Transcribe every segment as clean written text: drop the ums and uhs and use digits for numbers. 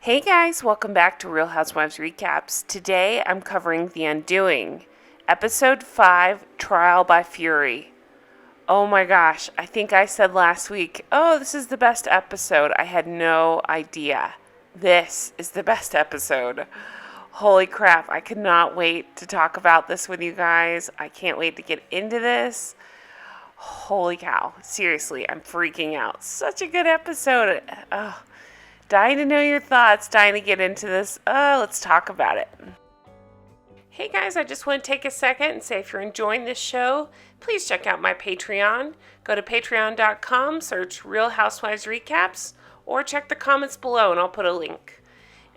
Hey guys, welcome back to Real Housewives Recaps. Today I'm covering The Undoing, Episode 5, Trial by Fury. Oh my gosh, I think I said last week, this is the best episode. I had no idea. This is the best episode. Holy crap, I could not wait to talk about this with you guys. I can't wait to get into this. Holy cow, seriously, I'm freaking out. Such a good episode. Dying to know your thoughts, dying to get into this. Let's talk about it. Hey guys, I just want to take a second and say if you're enjoying this show, please check out my Patreon. Go to patreon.com, search Real Housewives Recaps, or check the comments below and I'll put a link.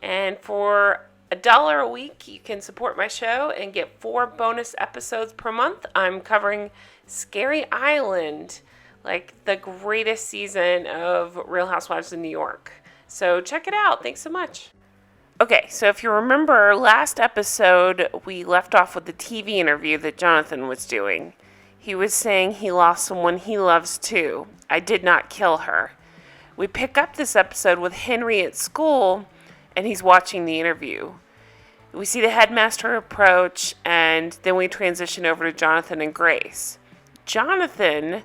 And for $1 a week, you can support my show and get 4 bonus episodes per month. I'm covering Scary Island, like the greatest season of Real Housewives of New York. So check it out. Thanks so much. Okay, so if you remember last episode, we left off with the TV interview that Jonathan was doing. He was saying he lost someone he loves too. I did not kill her. We pick up this episode with Henry at school, and he's watching the interview. We see the headmaster approach, and then we transition over to Jonathan and Grace. Jonathan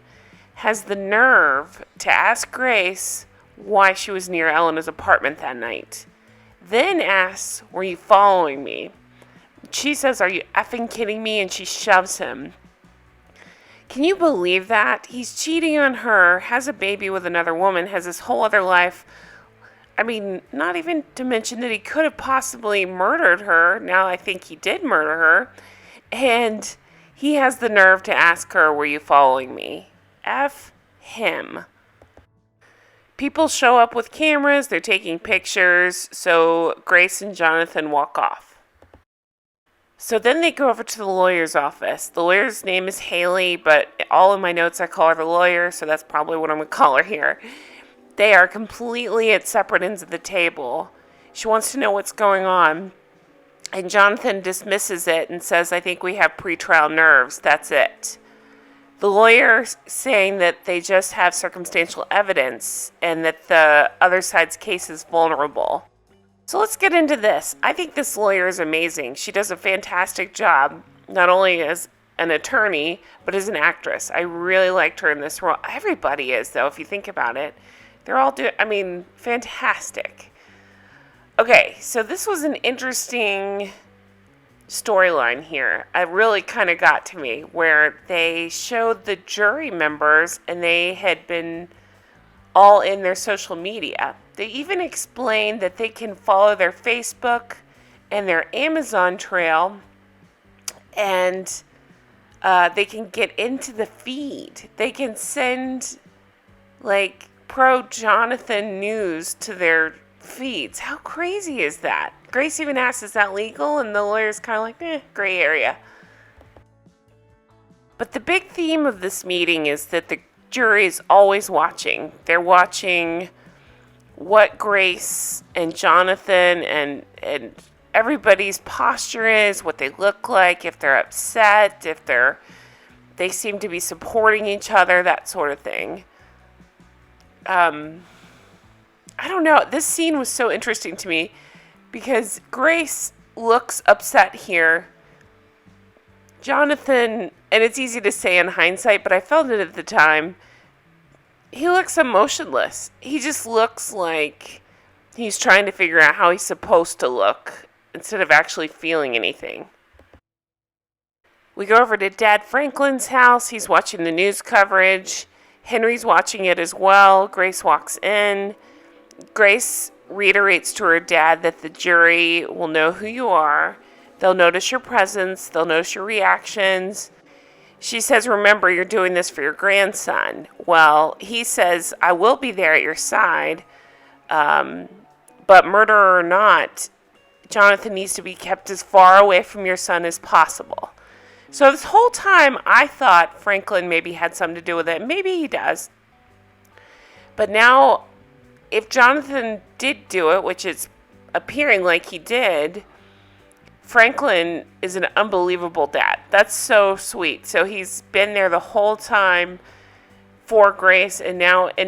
has the nerve to ask Grace why she was near Elena's apartment that night. Then asks, "Were you following me?" She says, "Are you effing kidding me?" And she shoves him. Can you believe that? He's cheating on her, has a baby with another woman, has this whole other life. I mean, not even to mention that he could have possibly murdered her. Now I think he did murder her. And he has the nerve to ask her, "Were you following me?" F him. People show up with cameras, they're taking pictures, so Grace and Jonathan walk off. So then they go over to the lawyer's office. The lawyer's name is Haley, but all in my notes I call her the lawyer, so that's probably what I'm going to call her here. They are completely at separate ends of the table. She wants to know what's going on, and Jonathan dismisses it and says, "I think we have pretrial nerves, that's it." The lawyer's saying that they just have circumstantial evidence and that the other side's case is vulnerable. So let's get into this. I think this lawyer is amazing. She does a fantastic job, not only as an attorney, but as an actress. I really liked her in this role. Everybody is, though, if you think about it. They're all fantastic. Okay, so this was an interesting storyline here. It really kind of got to me where they showed the jury members and they had been all in their social media. They even explained that they can follow their Facebook and their Amazon trail and they can get into the feed. They can send like pro-Jonathan news to their feeds. How crazy is that? Grace even asks, "Is that legal?" And the lawyer's kind of like, gray area. But the big theme of this meeting is that the jury is always watching. They're watching what Grace and Jonathan and everybody's posture is, what they look like, if they're upset, if they seem to be supporting each other, that sort of thing. I don't know. This scene was so interesting to me because Grace looks upset here. Jonathan, and it's easy to say in hindsight, but I felt it at the time, he looks emotionless. He just looks like he's trying to figure out how he's supposed to look instead of actually feeling anything. We go over to Dad Franklin's house. He's watching the news coverage. Henry's watching it as well. Grace walks in. Grace reiterates to her dad that the jury will know who you are. They'll notice your presence. They'll notice your reactions. She says, "Remember, you're doing this for your grandson." Well, he says, "I will be there at your side, but murderer or not, Jonathan needs to be kept as far away from your son as possible." So this whole time, I thought Franklin maybe had something to do with it. Maybe he does. But now, if Jonathan did do it, which is appearing like he did, Franklin is an unbelievable dad. That's so sweet. So he's been there the whole time for Grace, and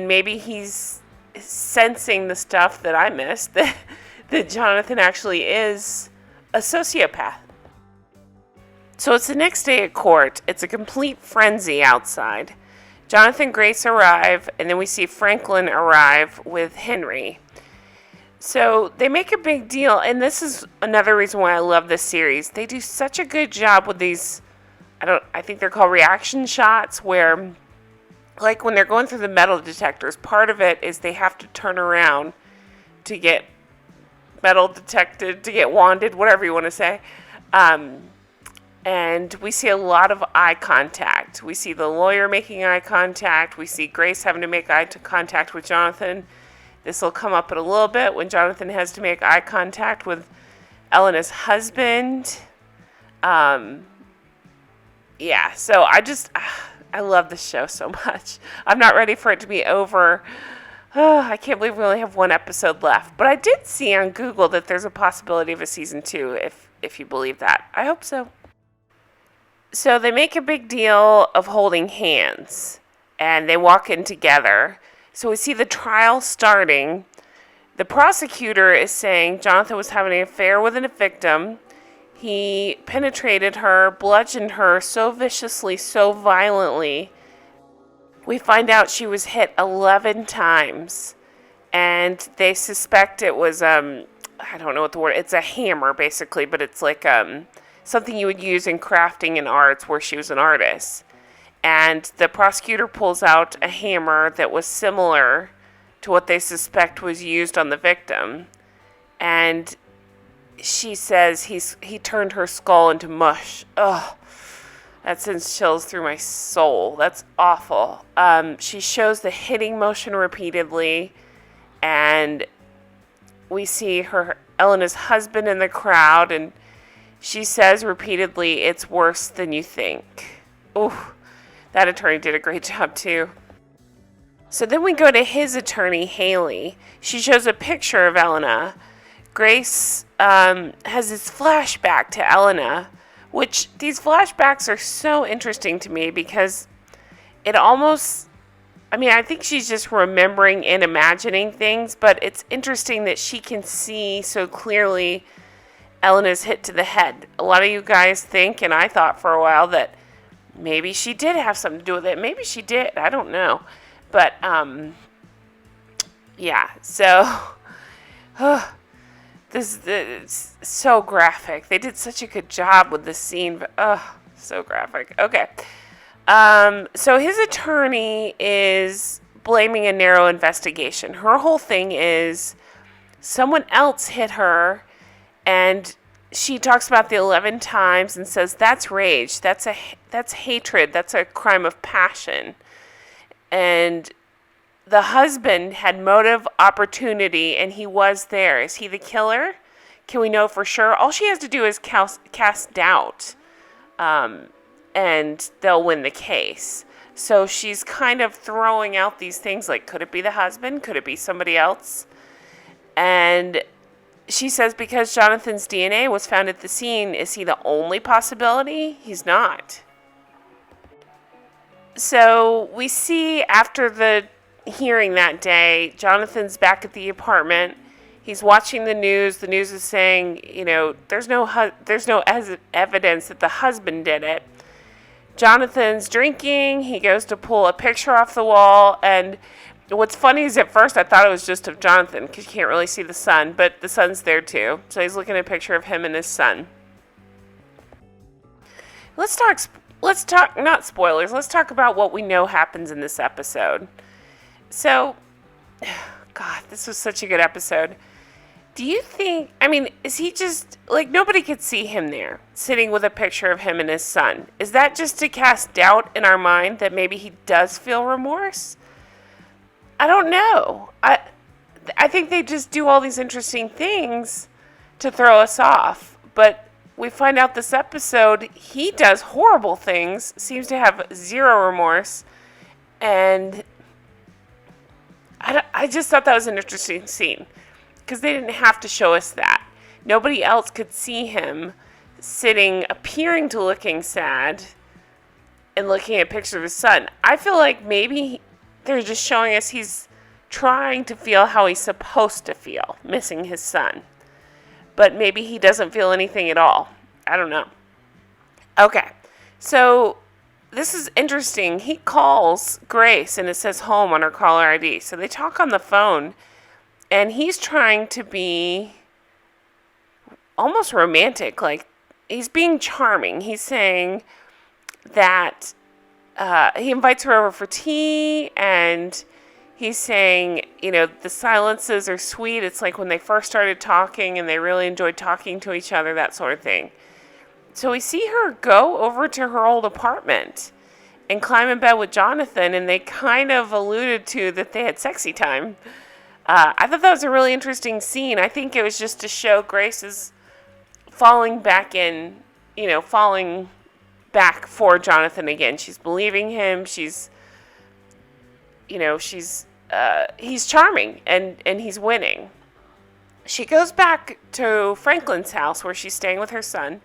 maybe he's sensing the stuff that I missed, that Jonathan actually is a sociopath. So it's the next day at court. It's a complete frenzy outside. Jonathan and Grace arrive, and then we see Franklin arrive with Henry. So they make a big deal, and this is another reason why I love this series. They do such a good job with these, I think they're called reaction shots, where, like when they're going through the metal detectors, part of it is they have to turn around to get metal detected, to get wanded, whatever you want to say. And we see a lot of eye contact. We see the lawyer making eye contact. We see Grace having to make eye contact with Jonathan. This will come up in a little bit when Jonathan has to make eye contact with Elena's husband. So I love this show so much. I'm not ready for it to be over. I can't believe we only have one episode left. But I did see on Google that there's a possibility of a season 2, if you believe that. I hope so. So they make a big deal of holding hands, and they walk in together. So we see the trial starting. The prosecutor is saying Jonathan was having an affair with a victim. He penetrated her, bludgeoned her so viciously, so violently. We find out she was hit 11 times, and they suspect it was, I don't know what the word, it's a hammer basically, but it's like something you would use in crafting and arts where she was an artist. And the prosecutor pulls out a hammer that was similar to what they suspect was used on the victim. And she says he turned her skull into mush. Ugh, that sends chills through my soul. That's awful. She shows the hitting motion repeatedly, and we see Elena's husband in the crowd, and she says repeatedly, "It's worse than you think." Ooh, that attorney did a great job too. So then we go to his attorney, Haley. She shows a picture of Elena. Grace has this flashback to Elena, which these flashbacks are so interesting to me because it almost, I think she's just remembering and imagining things, but it's interesting that she can see so clearly Elena's hit to the head. A lot of you guys think, and I thought for a while, that maybe she did have something to do with it. Maybe she did. I don't know. But, so, this is so graphic. They did such a good job with this scene, but, so graphic. Okay. So his attorney is blaming a narrow investigation. Her whole thing is someone else hit her, and she talks about the 11 times and says that's rage, that's hatred, that's a crime of passion. And the husband had motive, opportunity, and he was there. Is he the killer? Can we know for sure? All she has to do is cast doubt, and they'll win the case. So she's kind of throwing out these things like, could it be the husband? Could it be somebody else? And she says because Jonathan's DNA was found at the scene, is he the only possibility? He's not. So we see after the hearing that day, Jonathan's back at the apartment. He's watching the news. The news is saying, there's no evidence that the husband did it. Jonathan's drinking. He goes to pull a picture off the wall, and what's funny is at first I thought it was just of Jonathan because you can't really see the son, but the son's there too. So he's looking at a picture of him and his son. Let's talk, not spoilers, let's talk about what we know happens in this episode. So, God, this was such a good episode. Do you think, is he just, nobody could see him there, sitting with a picture of him and his son. Is that just to cast doubt in our mind that maybe he does feel remorse? I don't know. I think they just do all these interesting things to throw us off. But we find out this episode, he does horrible things, seems to have zero remorse. And I just thought that was an interesting scene. Because they didn't have to show us that. Nobody else could see him sitting, appearing to looking sad, and looking at a picture of his son. I feel like maybe they're just showing us he's trying to feel how he's supposed to feel, missing his son. but maybe he doesn't feel anything at all. I don't know. Okay, so this is interesting. He calls Grace, and it says home on her caller ID. So they talk on the phone, and he's trying to be almost romantic. Like, he's being charming. He's saying that he invites her over for tea, and he's saying, the silences are sweet. It's like when they first started talking and they really enjoyed talking to each other, that sort of thing. So we see her go over to her old apartment and climb in bed with Jonathan, and they kind of alluded to that they had sexy time. I thought that was a really interesting scene. I think it was just to show Grace is falling back for Jonathan again. She's believing him. He's charming, and he's winning. She goes back to Franklin's house where she's staying with her son,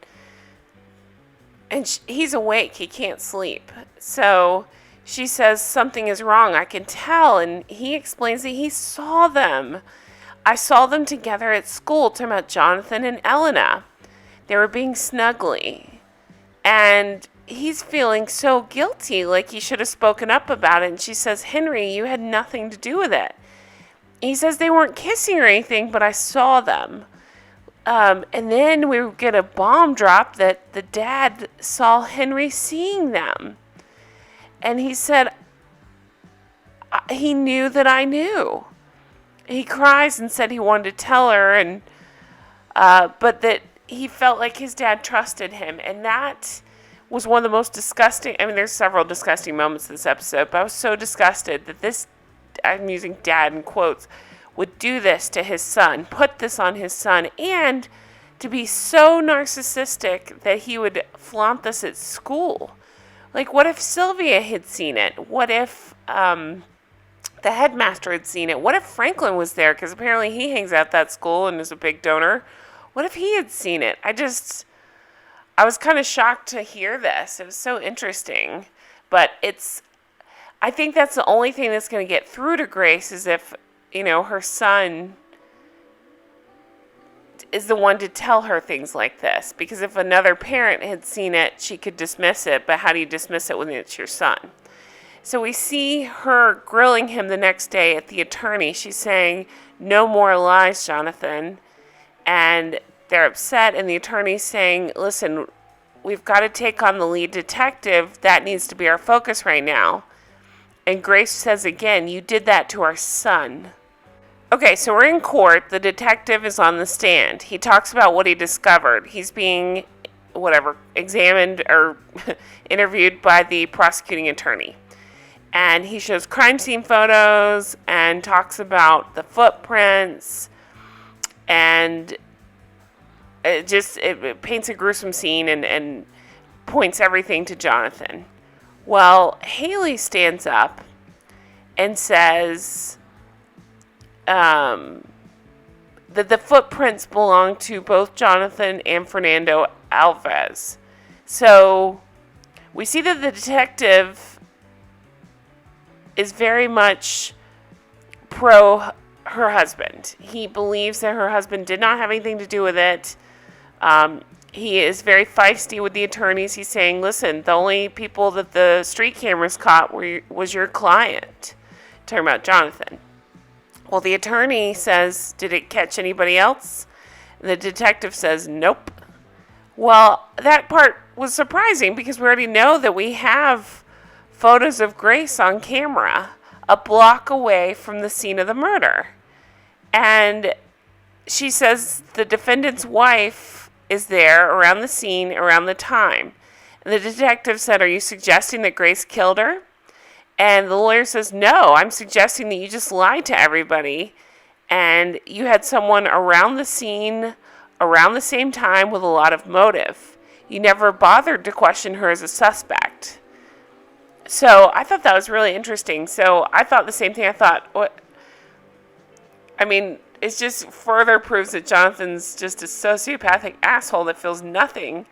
and he's awake. He can't sleep. So she says, something is wrong. I can tell. And he explains that he saw them. I saw them together at school, talking about Jonathan and Elena. They were being snuggly. And he's feeling so guilty, like he should have spoken up about it. And she says, Henry, you had nothing to do with it. He says they weren't kissing or anything, but I saw them. And then we get a bomb drop that the dad saw Henry seeing them. And he said, he knew that I knew. He cries and said he wanted to tell her, and but that he felt like his dad trusted him. And that was one of the most disgusting, there's several disgusting moments in this episode, but I was so disgusted that this, I'm using dad in quotes, would do this to his son, put this on his son, and to be so narcissistic that he would flaunt this at school. Like, what if Sylvia had seen it? What if the headmaster had seen it? What if Franklin was there? Because apparently he hangs out at that school and is a big donor. What if he had seen it? I was kind of shocked to hear this. It was so interesting. But I think that's the only thing that's going to get through to Grace is if, her son is the one to tell her things like this. Because if another parent had seen it, she could dismiss it. But how do you dismiss it when it's your son? So we see her grilling him the next day at the attorney. She's saying, no more lies, Jonathan. And they're upset. And the attorney's saying, listen, we've got to take on the lead detective. That needs to be our focus right now. And Grace says again, you did that to our son. Okay, so we're in court. The detective is on the stand. He talks about what he discovered. He's being, examined or interviewed by the prosecuting attorney. And he shows crime scene photos and talks about the footprints. And it paints a gruesome scene and points everything to Jonathan. Well, Haley stands up and says that the footprints belong to both Jonathan and Fernando Alves. So we see that the detective is very much pro her husband. He believes that her husband did not have anything to do with it. He is very feisty with the attorneys. He's saying, listen, the only people that the street cameras caught was your client. Talking about Jonathan. Well, the attorney says, did it catch anybody else? And the detective says, nope. Well, that part was surprising because we already know that we have photos of Grace on camera a block away from the scene of the murder. And she says the defendant's wife is there around the scene, around the time. And the detective said, are you suggesting that Grace killed her? And the lawyer says, no, I'm suggesting that you just lied to everybody and you had someone around the scene around the same time with a lot of motive. You never bothered to question her as a suspect. So I thought that was really interesting. So I thought the same thing. I thought, it just further proves that Jonathan's just a sociopathic asshole that feels nothing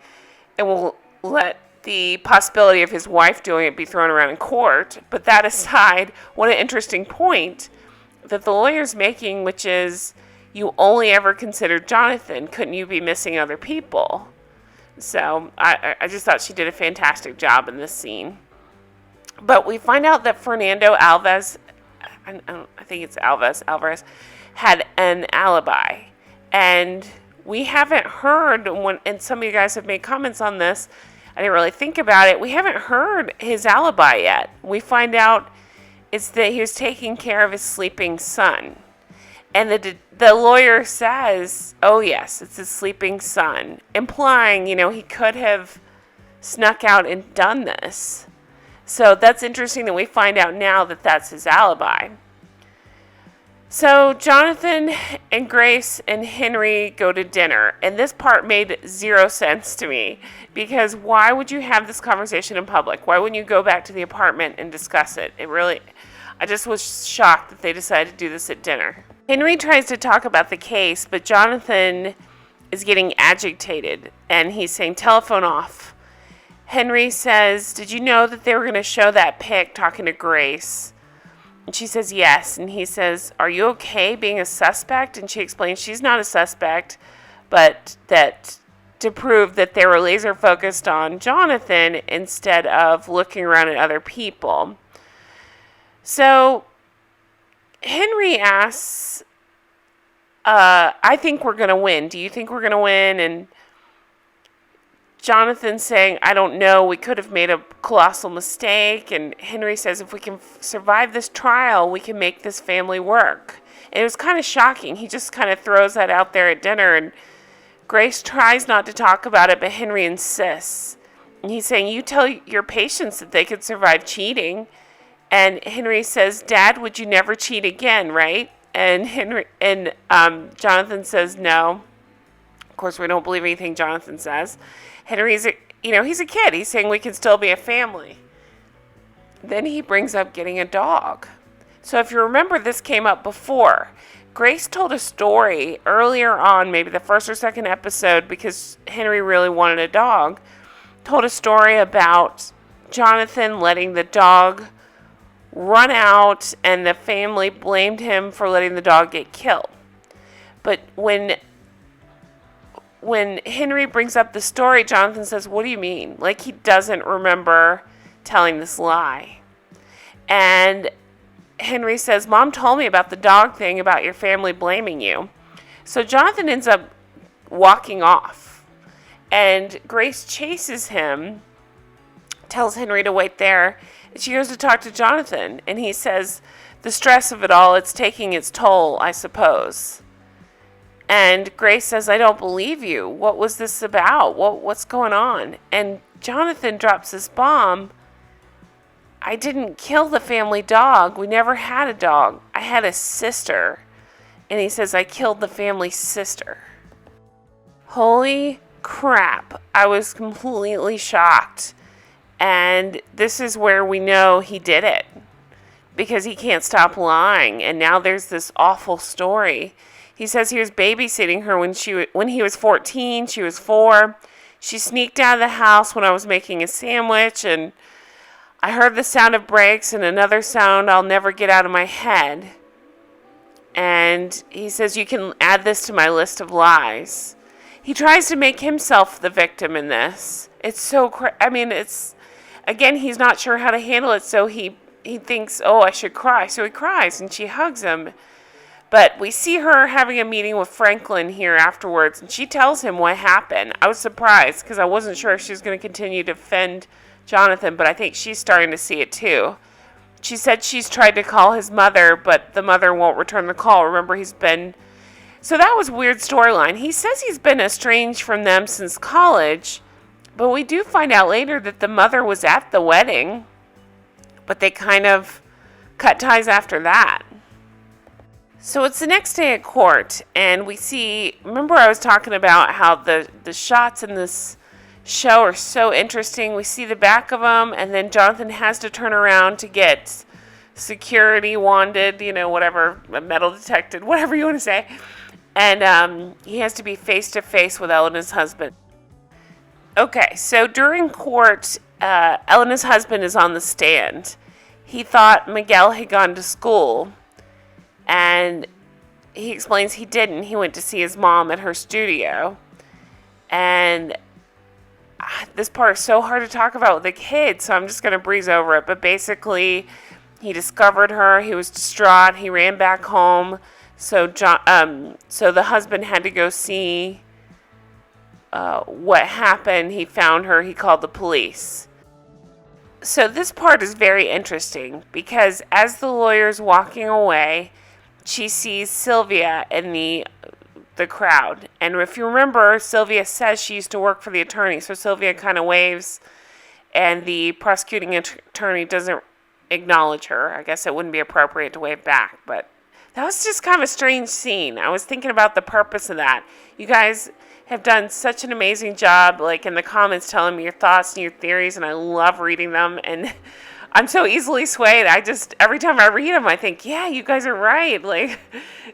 and will let the possibility of his wife doing it be thrown around in court. But that aside, what an interesting point that the lawyer's making, which is you only ever considered Jonathan. Couldn't you be missing other people? So I just thought she did a fantastic job in this scene. But we find out that Fernando Alves, I think it's Alvarez, had an alibi. And we haven't heard, and some of you guys have made comments on this, I didn't really think about it. We haven't heard his alibi yet. We find out it's that he was taking care of his sleeping son. And the lawyer says, oh yes, it's his sleeping son, implying, he could have snuck out and done this. So that's interesting that we find out now that that's his alibi. So Jonathan and Grace and Henry go to dinner, and this part made zero sense to me, because why would you have this conversation in public? Why wouldn't you go back to the apartment and discuss it? I just was shocked that they decided to do this at dinner. Henry tries to talk about the case, but Jonathan is getting agitated, and he's saying, telephone off. Henry says, did you know that they were going to show that pic talking to Grace? And she says yes, and he says, are you okay being a suspect? And she explains she's not a suspect, but that to prove that they were laser focused on Jonathan instead of looking around at other people. So Henry asks, I think we're going to win. Do you think we're going to win? And Jonathan's saying, I don't know, we could have made a colossal mistake. And Henry says, if we can survive this trial, we can make this family work. And it was kind of shocking. He just kind of throws that out there at dinner. And Grace tries not to talk about it, but Henry insists. And he's saying, you tell your patients that they could survive cheating. And Henry says, Dad, would you never cheat again, right? And Jonathan says, no. Of course, we don't believe anything Jonathan says. Henry's, he's a kid. He's saying we can still be a family. Then he brings up getting a dog. So if you remember, this came up before. Grace told a story earlier on, maybe the first or second episode, because Henry really wanted a dog, told a story about Jonathan letting the dog run out, and the family blamed him for letting the dog get killed. But when Henry brings up the story, Jonathan says, what do you mean? Like, he doesn't remember telling this lie. And Henry says, Mom told me about the dog thing, about your family blaming you. So Jonathan ends up walking off. And Grace chases him, tells Henry to wait there. And she goes to talk to Jonathan. And he says, the stress of it all, it's taking its toll, I suppose. And Grace says, I don't believe you. What was this about? What's going on? And Jonathan drops this bomb. I didn't kill the family dog. We never had a dog. I had a sister. And he says, I killed the family sister. Holy crap. I was completely shocked. And this is where we know he did it, because he can't stop lying. And now there's this awful story. He says he was babysitting her when he was 14. She was 4. She sneaked out of the house when I was making a sandwich, and I heard the sound of brakes and another sound I'll never get out of my head. And he says, you can add this to my list of lies. He tries to make himself the victim in this. It's so again, he's not sure how to handle it, so he thinks, oh, I should cry. So he cries, and she hugs him. But we see her having a meeting with Franklin here afterwards, and she tells him what happened. I was surprised, because I wasn't sure if she was going to continue to defend Jonathan, but I think she's starting to see it too. She said she's tried to call his mother, but the mother won't return the call. Remember, so that was a weird storyline. He says he's been estranged from them since college, but we do find out later that the mother was at the wedding, but they kind of cut ties after that. So it's the next day at court, and we see, remember I was talking about how the shots in this show are so interesting. We see the back of them, and then Jonathan has to turn around to get security wanded, whatever, metal detected, whatever you want to say. And he has to be face-to-face with Elena's husband. Okay, so during court, Elena's husband is on the stand. He thought Miguel had gone to school, and he explains he didn't. He went to see his mom at her studio. And this part is so hard to talk about with the kids, so I'm just going to breeze over it. But basically, he discovered her. He was distraught. He ran back home. So the husband had to go see what happened. He found her. He called the police. So this part is very interesting because as the lawyer's walking away, she sees Sylvia in the crowd. And if you remember, Sylvia says she used to work for the attorney. So Sylvia kind of waves, and the prosecuting attorney doesn't acknowledge her. I guess it wouldn't be appropriate to wave back, but that was just kind of a strange scene. I was thinking about the purpose of that. You guys have done such an amazing job, like in the comments, telling me your thoughts and your theories, and I love reading them. And I'm so easily swayed. Every time I read them, I think, yeah, you guys are right. Like,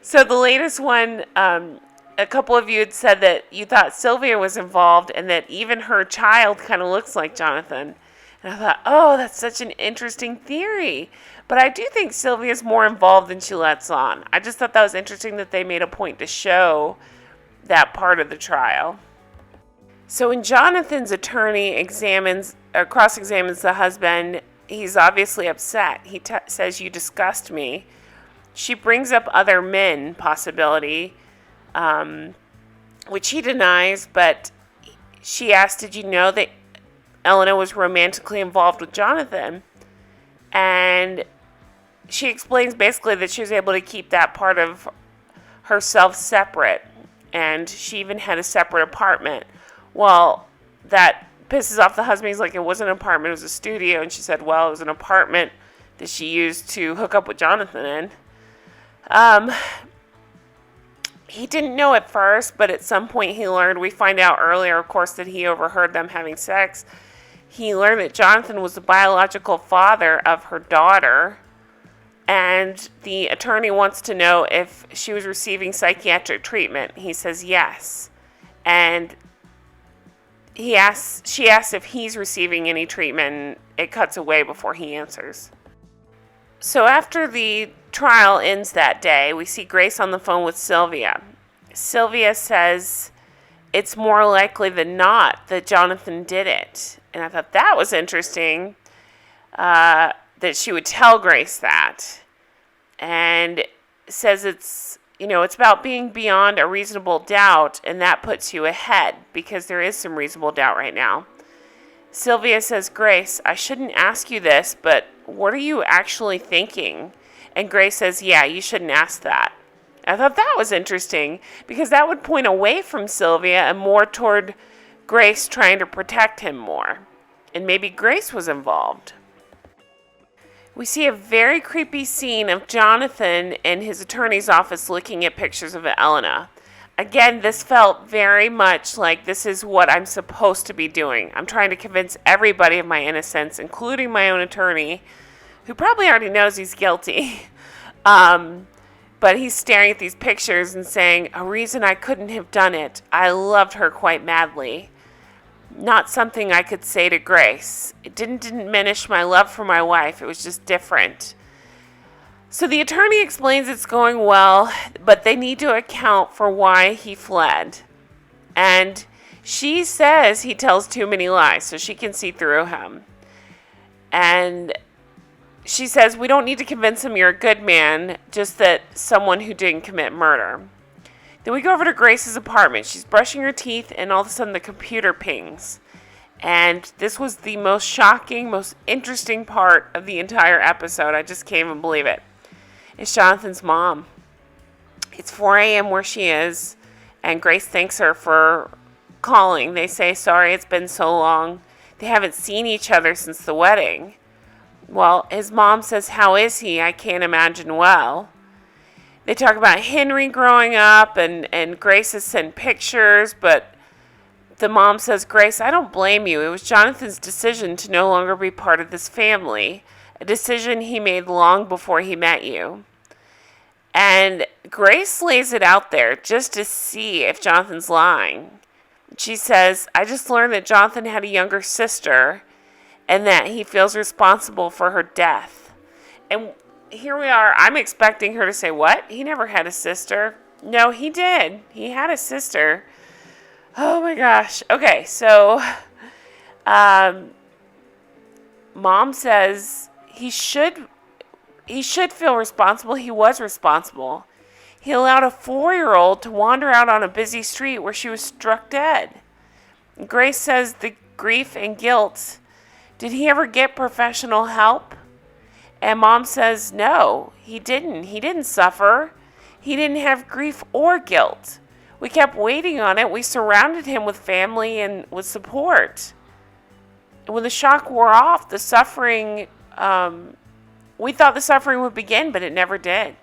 so the latest one, a couple of you had said that you thought Sylvia was involved and that even her child kind of looks like Jonathan. And I thought, oh, that's such an interesting theory. But I do think Sylvia's more involved than she lets on. I just thought that was interesting that they made a point to show that part of the trial. So when Jonathan's attorney cross-examines the husband, he's obviously upset. He says, you disgust me. She brings up other men possibility, which he denies, but she asks, did you know that Elena was romantically involved with Jonathan? And she explains basically that she was able to keep that part of herself separate, and she even had a separate apartment. Well, that pisses off the husband. He's like, it wasn't an apartment, it was a studio. And she said, well, it was an apartment that she used to hook up with Jonathan in. He didn't know at first, but at some point he learned, we find out earlier, of course, that he overheard them having sex. He learned that Jonathan was the biological father of her daughter, and the attorney wants to know if she was receiving psychiatric treatment. He says yes, and she asks if he's receiving any treatment, and it cuts away before he answers. So after the trial ends that day, we see Grace on the phone with Sylvia. Sylvia says it's more likely than not that Jonathan did it. And I thought that was interesting, that she would tell Grace that. And says it's about being beyond a reasonable doubt, and that puts you ahead because there is some reasonable doubt right now. Sylvia says, Grace, I shouldn't ask you this, but what are you actually thinking? And Grace says, yeah, you shouldn't ask that. I thought that was interesting because that would point away from Sylvia and more toward Grace trying to protect him more. And maybe Grace was involved. We see a very creepy scene of Jonathan in his attorney's office looking at pictures of Elena. Again, this felt very much like this is what I'm supposed to be doing. I'm trying to convince everybody of my innocence, including my own attorney, who probably already knows he's guilty. But he's staring at these pictures and saying, a reason I couldn't have done it. I loved her quite madly. Not something I could say to Grace. It didn't diminish my love for my wife. It was just different. So the attorney explains it's going well, but they need to account for why he fled. And she says he tells too many lies, so she can see through him. And she says, we don't need to convince him you're a good man, just that someone who didn't commit murder. Then we go over to Grace's apartment. She's brushing her teeth, and all of a sudden the computer pings. And this was the most shocking, most interesting part of the entire episode. I just can't even believe it. It's Jonathan's mom. It's 4 a.m. where she is, and Grace thanks her for calling. They say, sorry, it's been so long. They haven't seen each other since the wedding. Well, his mom says, how is he? I can't imagine well. They talk about Henry growing up, and Grace has sent pictures, but the mom says, Grace, I don't blame you. It was Jonathan's decision to no longer be part of this family, a decision he made long before he met you. And Grace lays it out there just to see if Jonathan's lying. She says, I just learned that Jonathan had a younger sister and that he feels responsible for her death. And here we are. I'm expecting her to say, what? He never had a sister. No, he did. He had a sister. Oh my gosh. Okay, so Mom says he should feel responsible. He was responsible. He allowed a 4-year-old to wander out on a busy street where she was struck dead. Grace says the grief and guilt. Did he ever get professional help? And Mom says no, he didn't. He didn't suffer. He didn't have grief or guilt. We kept waiting on it. We surrounded him with family and with support. And when the shock wore off, the suffering, we thought the suffering would begin, but it never did.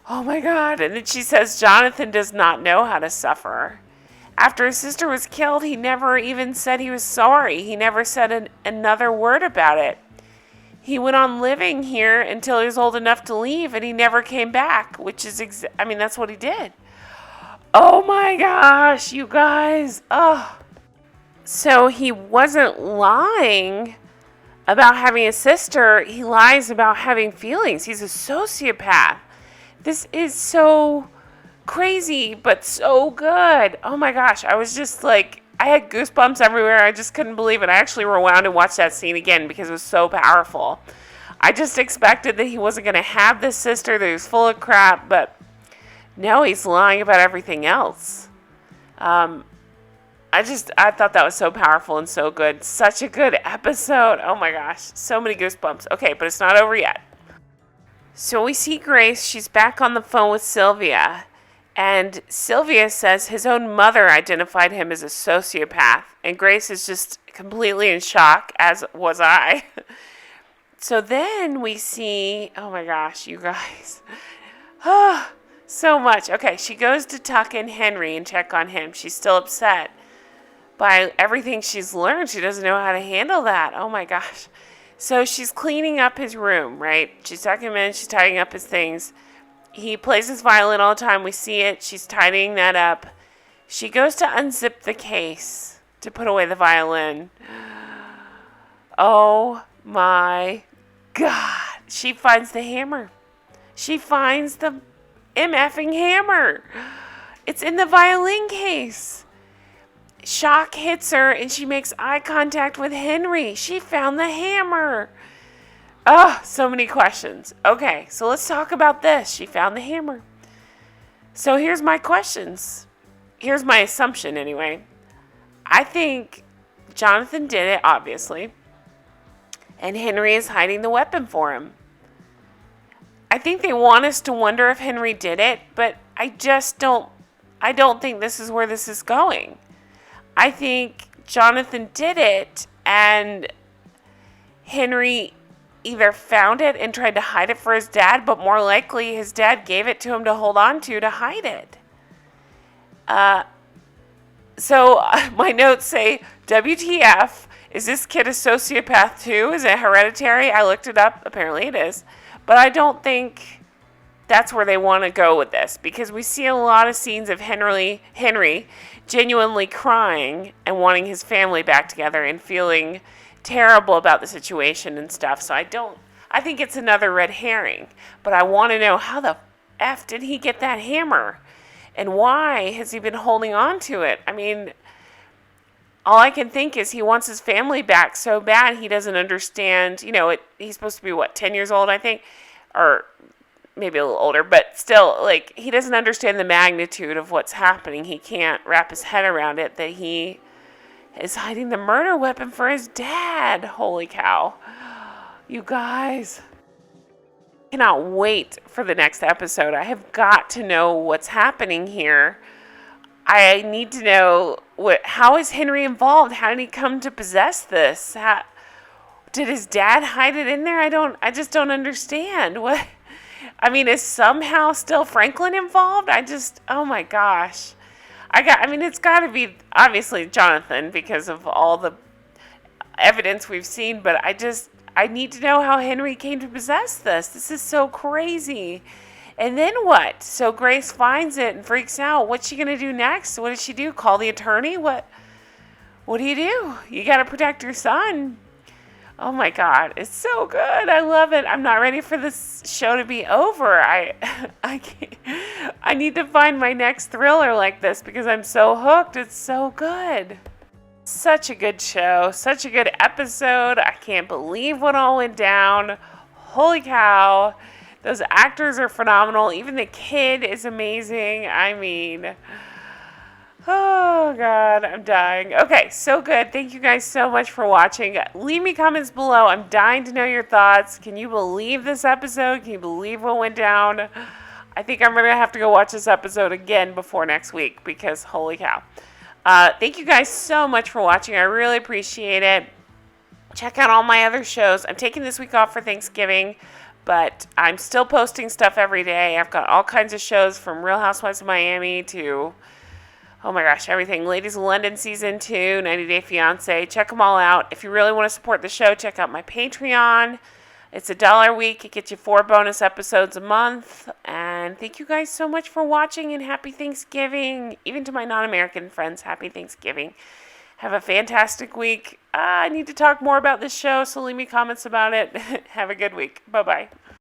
Oh my God. And then she says Jonathan does not know how to suffer. After his sister was killed, he never even said he was sorry. He never said another word about it. He went on living here until he was old enough to leave, and he never came back, which is, that's what he did. Oh my gosh, you guys. Oh. So he wasn't lying about having a sister. He lies about having feelings. He's a sociopath. This is so crazy, but so good. Oh my gosh. I was just like, I had goosebumps everywhere. I just couldn't believe it. I actually rewound and watched that scene again because it was so powerful. I just expected that he wasn't going to have this sister, that he was full of crap, but no, he's lying about everything else. I thought that was so powerful and so good. Such a good episode. Oh my gosh. So many goosebumps. Okay, but it's not over yet. So we see Grace. She's back on the phone with Sylvia. And Sylvia says his own mother identified him as a sociopath. And Grace is just completely in shock, as was I. So then we see, oh my gosh, you guys. Oh, so much. Okay, she goes to tuck in Henry and check on him. She's still upset by everything she's learned. She doesn't know how to handle that. Oh my gosh. So she's cleaning up his room, right? She's tucking him in. She's tidying up his things. He plays his violin all the time. We see it. She's tidying that up. She goes to unzip the case to put away the violin. Oh my God. She finds the hammer. She finds the MFing hammer. It's in the violin case. Shock hits her and she makes eye contact with Henry. She found the hammer. Oh, so many questions. Okay, so let's talk about this. She found the hammer. So here's my questions. Here's my assumption anyway. I think Jonathan did it, obviously. And Henry is hiding the weapon for him. I think they want us to wonder if Henry did it, but I don't think this is where this is going. I think Jonathan did it and Henry either found it and tried to hide it for his dad, but more likely his dad gave it to him to hold on to hide it. So my notes say, WTF, is this kid a sociopath too? Is it hereditary? I looked it up. Apparently it is. But I don't think that's where they want to go with this, because we see a lot of scenes of Henry genuinely crying and wanting his family back together and feeling terrible about the situation and stuff. So I think it's another red herring, but I want to know, how the F did he get that hammer? And why has he been holding on to it? I mean, all I can think is he wants his family back so bad he doesn't understand. He's supposed to be, 10 years old, I think? Or maybe a little older, but still, he doesn't understand the magnitude of what's happening. He can't wrap his head around it, that he is hiding the murder weapon for his dad. Holy cow. You guys. I cannot wait for the next episode. I have got to know what's happening here. I need to know, how is Henry involved? How did he come to possess this? Did his dad hide it in there? I just don't understand. What? I mean, is somehow still Franklin involved? Oh my gosh. It's got to be obviously Jonathan because of all the evidence we've seen, but I need to know how Henry came to possess this. This is so crazy. And then what? So Grace finds it and freaks out. What's she going to do next? What does she do? Call the attorney? What do? You got to protect your son. Oh my God, it's so good. I love it. I'm not ready for this show to be over. I can't, I need to find my next thriller like this because I'm so hooked. It's so good. Such a good show. Such a good episode. I can't believe what all went down. Holy cow. Those actors are phenomenal. Even the kid is amazing. I mean, oh God, I'm dying. Okay, so good. Thank you guys so much for watching. Leave me comments below. I'm dying to know your thoughts. Can you believe this episode? Can you believe what went down? I think I'm going to have to go watch this episode again before next week because holy cow. Thank you guys so much for watching. I really appreciate it. Check out all my other shows. I'm taking this week off for Thanksgiving, but I'm still posting stuff every day. I've got all kinds of shows from Real Housewives of Miami to, oh my gosh, everything. Ladies of London Season 2, 90 Day Fiancé. Check them all out. If you really want to support the show, check out my Patreon. It's $1 a week. It gets you 4 bonus episodes a month. And thank you guys so much for watching, and happy Thanksgiving. Even to my non-American friends, happy Thanksgiving. Have a fantastic week. I need to talk more about this show, so leave me comments about it. Have a good week. Bye-bye.